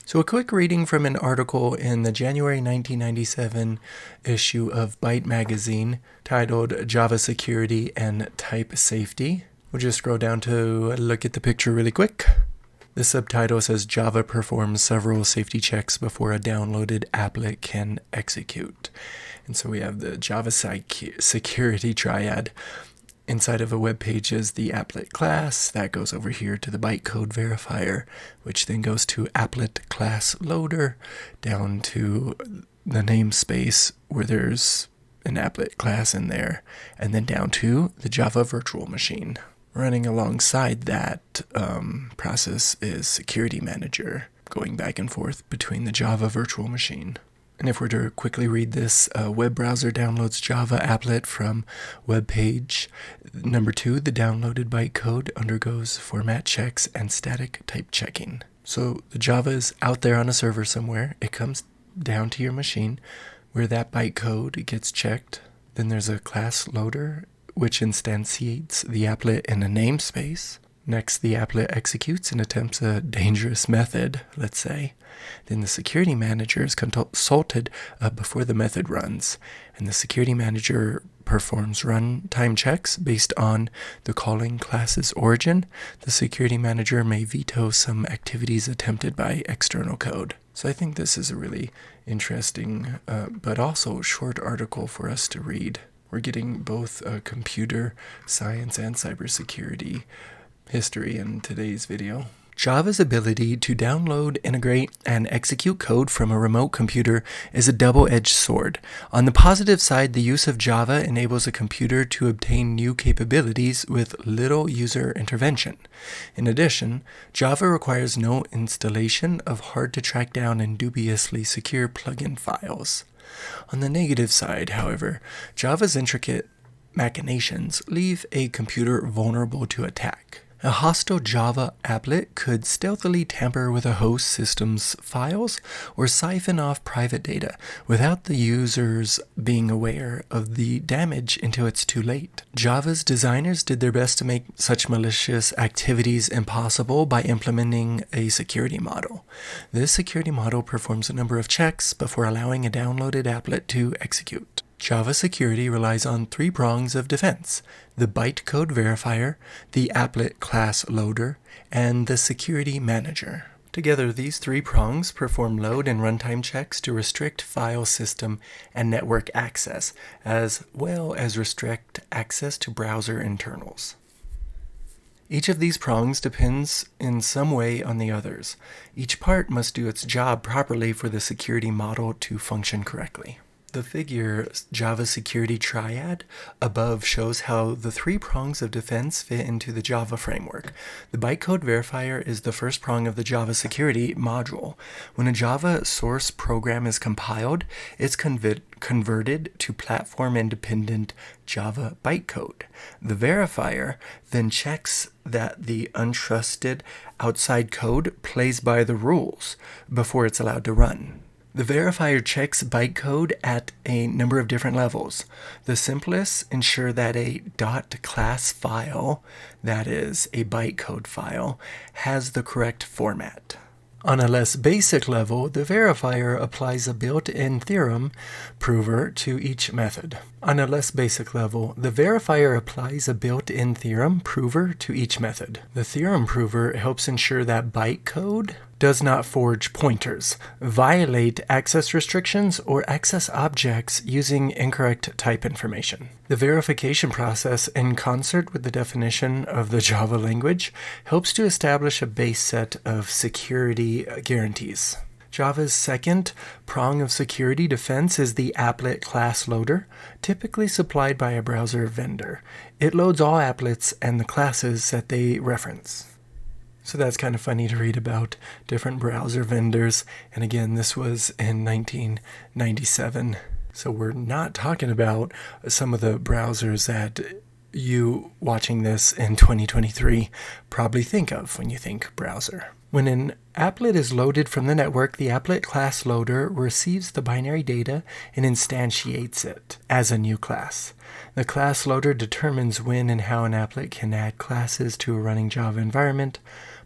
So a quick reading from an article in the January 1997 issue of Byte magazine titled Java Security and Type Safety. We'll just scroll down to look at the picture really quick. The subtitle says Java performs several safety checks before a downloaded applet can execute. And so we have the Java security triad. Inside of a web page is the applet class. That goes over here to the bytecode verifier, which then goes to applet class loader, down to the namespace where there's an applet class in there, and then down to the Java virtual machine. Running alongside that process is security manager, going back and forth between the Java virtual machine. And if we're to quickly read this, web browser downloads Java applet from web page. Number 2, the downloaded bytecode undergoes format checks and static type checking. So the Java is out there on a server somewhere. It comes down to your machine where that bytecode gets checked. Then there's a class loader, which instantiates the applet in a namespace. Next, the applet executes and attempts a dangerous method, let's say. Then the security manager is consulted before the method runs, and the security manager performs runtime checks based on the calling class's origin. The security manager may veto some activities attempted by external code. So I think this is a really interesting, but also short article for us to read. We're getting both computer science and cybersecurity history in today's video. Java's ability to download, integrate, and execute code from a remote computer is a double-edged sword. On the positive side, the use of Java enables a computer to obtain new capabilities with little user intervention. In addition, Java requires no installation of hard-to-track down and dubiously secure plugin files. On the negative side, however, Java's intricate machinations leave a computer vulnerable to attack. A hostile Java applet could stealthily tamper with a host system's files or siphon off private data without the users being aware of the damage until it's too late. Java's designers did their best to make such malicious activities impossible by implementing a security model. This security model performs a number of checks before allowing a downloaded applet to execute. Java security relies on 3 prongs of defense: the bytecode verifier, the applet class loader, and the security manager. Together, these 3 prongs perform load and runtime checks to restrict file system and network access, as well as restrict access to browser internals. Each of these prongs depends in some way on the others. Each part must do its job properly for the security model to function correctly. The figure Java security triad above shows how the 3 prongs of defense fit into the Java framework. The bytecode verifier is the first prong of the Java security module. When a Java source program is compiled, it's converted to platform-independent Java bytecode. The verifier then checks that the untrusted outside code plays by the rules before it's allowed to run. The verifier checks bytecode at a number of different levels. The simplest ensure that a .class file, that is, a bytecode file, has the correct format. On a less basic level, the verifier applies a built-in theorem prover to each method. On a less basic level, the verifier applies a built-in theorem prover to each method. The theorem prover helps ensure that bytecode does not forge pointers, violate access restrictions, or access objects using incorrect type information. The verification process, in concert with the definition of the Java language, helps to establish a base set of security guarantees. Java's second prong of security defense is the applet class loader, typically supplied by a browser vendor. It loads all applets and the classes that they reference. So that's kind of funny to read about different browser vendors. And again, this was in 1997. So we're not talking about some of the browsers that you watching this in 2023 probably think of when you think browser. When an applet is loaded from the network, the applet class loader receives the binary data and instantiates it as a new class. The class loader determines when and how an applet can add classes to a running Java environment.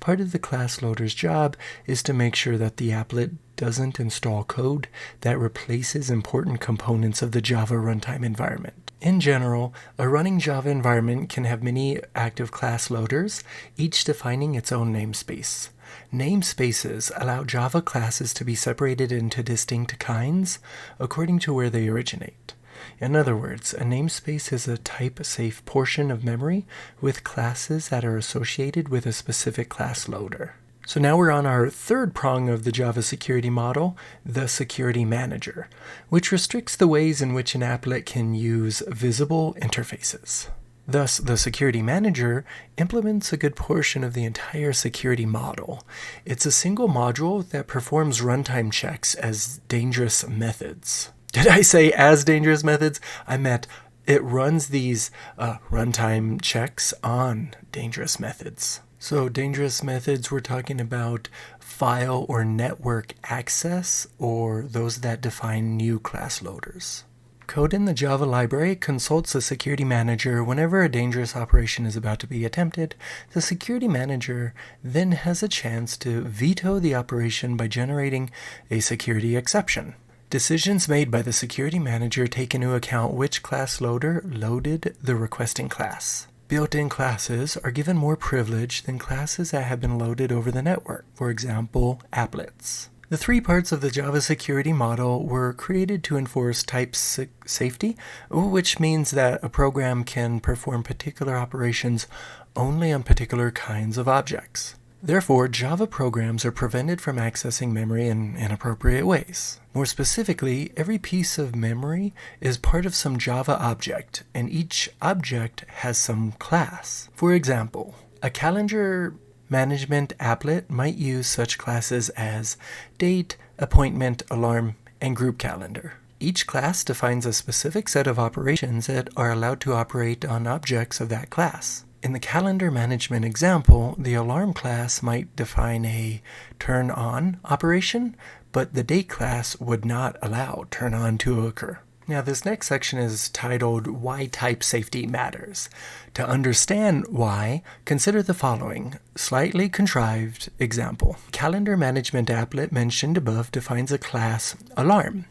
Part of the class loader's job is to make sure that the applet doesn't install code that replaces important components of the Java runtime environment. In general, a running Java environment can have many active class loaders, each defining its own namespace. Namespaces allow Java classes to be separated into distinct kinds according to where they originate. In other words, a namespace is a type-safe portion of memory with classes that are associated with a specific class loader. So now we're on our third prong of the Java security model, the security manager, which restricts the ways in which an applet can use visible interfaces. Thus, the security manager implements a good portion of the entire security model. It's a single module that performs runtime checks as dangerous methods. Did I say as dangerous methods? I meant it runs these runtime checks on dangerous methods. So dangerous methods, we're talking about file or network access, or those that define new class loaders. Code in the Java library consults the security manager whenever a dangerous operation is about to be attempted. The security manager then has a chance to veto the operation by generating a security exception. Decisions made by the security manager take into account which class loader loaded the requesting class. Built-in classes are given more privilege than classes that have been loaded over the network, for example, applets. The three parts of the Java security model were created to enforce type safety, which means that a program can perform particular operations only on particular kinds of objects. Therefore, Java programs are prevented from accessing memory in inappropriate ways. More specifically, every piece of memory is part of some Java object, and each object has some class. For example, a calendar management applet might use such classes as date, appointment, alarm, and group calendar. Each class defines a specific set of operations that are allowed to operate on objects of that class. In the calendar management example, the alarm class might define a turn on operation, but the date class would not allow turn on to occur. Now, this next section is titled Why Type Safety Matters. To understand why, consider the following slightly contrived example. Calendar management applet mentioned above defines a class alarm,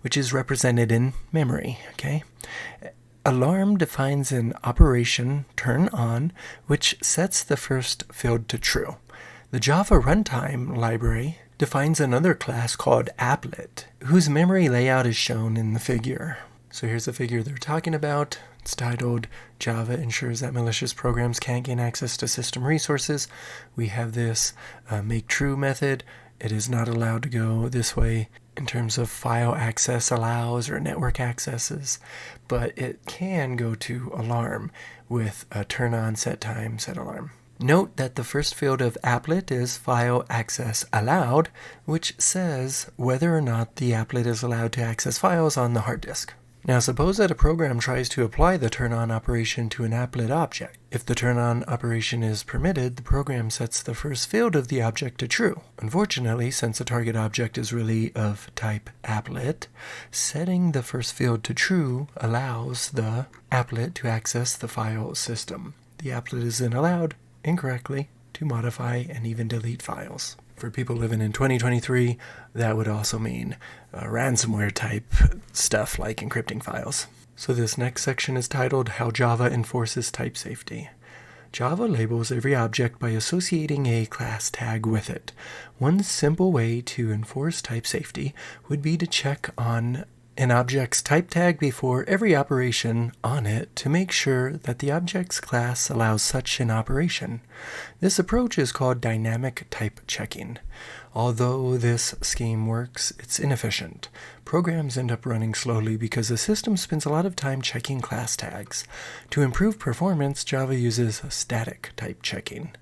which is represented in memory. Alarm defines an operation turn on, which sets the first field to true. The Java runtime library defines another class called applet, whose memory layout is shown in the figure. So here's the figure they're talking about. It's titled Java ensures that malicious programs can't gain access to system resources. We have this make true method. It is not allowed to go this way in terms of file access allows or network accesses, but it can go to alarm with a turn on, set time, set alarm. Note that the first field of applet is file access allowed, which says whether or not the applet is allowed to access files on the hard disk. Now suppose that a program tries to apply the turn on operation to an applet object. If the turn on operation is permitted, the program sets the first field of the object to true. Unfortunately, since the target object is really of type applet, setting the first field to true allows the applet to access the file system. The applet is then allowed incorrectly to modify and even delete files. For people living in 2023, that would also mean ransomware type stuff like encrypting files. So this next section is titled How Java Enforces Type Safety. Java labels every object by associating a class tag with it. One simple way to enforce type safety would be to check on an object's type tag before every operation on it to make sure that the object's class allows such an operation. This approach is called dynamic type checking. Although this scheme works, it's inefficient. Programs end up running slowly because the system spends a lot of time checking class tags. To improve performance, Java uses static type checking,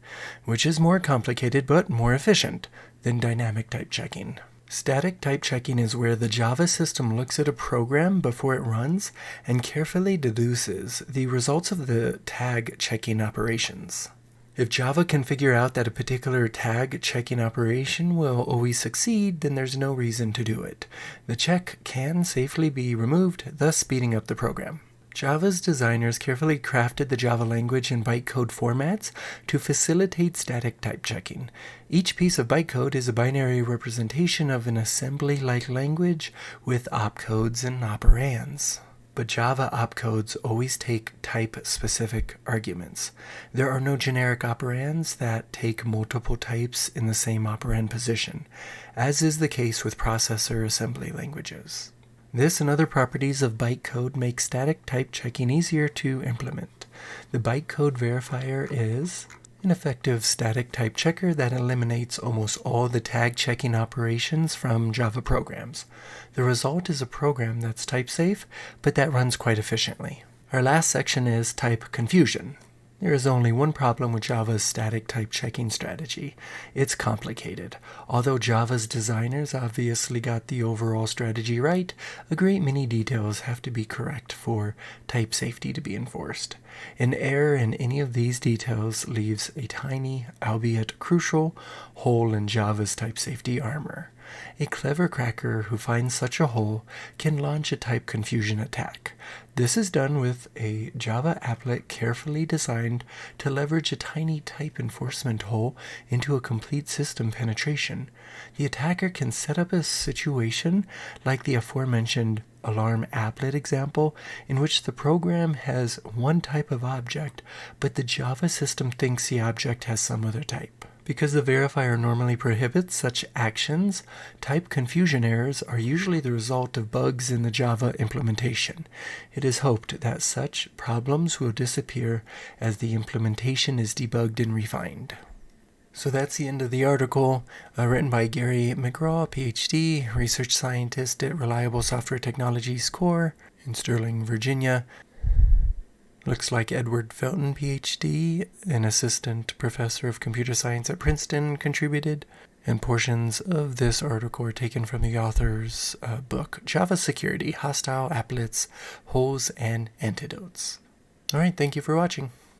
which is more complicated but more efficient than dynamic type checking. Static type checking is where the Java system looks at a program before it runs and carefully deduces the results of the tag checking operations. If Java can figure out that a particular tag checking operation will always succeed, then there's no reason to do it. The check can safely be removed, thus speeding up the program. Java's designers carefully crafted the Java language in bytecode formats to facilitate static type checking. Each piece of bytecode is a binary representation of an assembly-like language with opcodes and operands. But Java opcodes always take type-specific arguments. There are no generic operands that take multiple types in the same operand position, as is the case with processor assembly languages. This and other properties of bytecode make static type checking easier to implement. The bytecode verifier is an effective static type checker that eliminates almost all the tag checking operations from Java programs. The result is a program that's type safe, but that runs quite efficiently. Our last section is type confusion. There is only one problem with Java's static type checking strategy. It's complicated. Although Java's designers obviously got the overall strategy right, a great many details have to be correct for type safety to be enforced. An error in any of these details leaves a tiny, albeit crucial, hole in Java's type safety armor. A clever cracker who finds such a hole can launch a type confusion attack. This is done with a Java applet carefully designed to leverage a tiny type enforcement hole into a complete system penetration. The attacker can set up a situation like the aforementioned alarm applet example, in which the program has one type of object, but the Java system thinks the object has some other type. Because the verifier normally prohibits such actions, type confusion errors are usually the result of bugs in the Java implementation. It is hoped that such problems will disappear as the implementation is debugged and refined. So that's the end of the article, written by Gary McGraw, PhD, research scientist at Reliable Software Technologies Corps in Sterling, Virginia. Looks like Edward Felton, PhD, an assistant professor of computer science at Princeton, contributed, and portions of this article are taken from the author's book, Java Security, Hostile Applets, Holes, and Antidotes. All right, thank you for watching.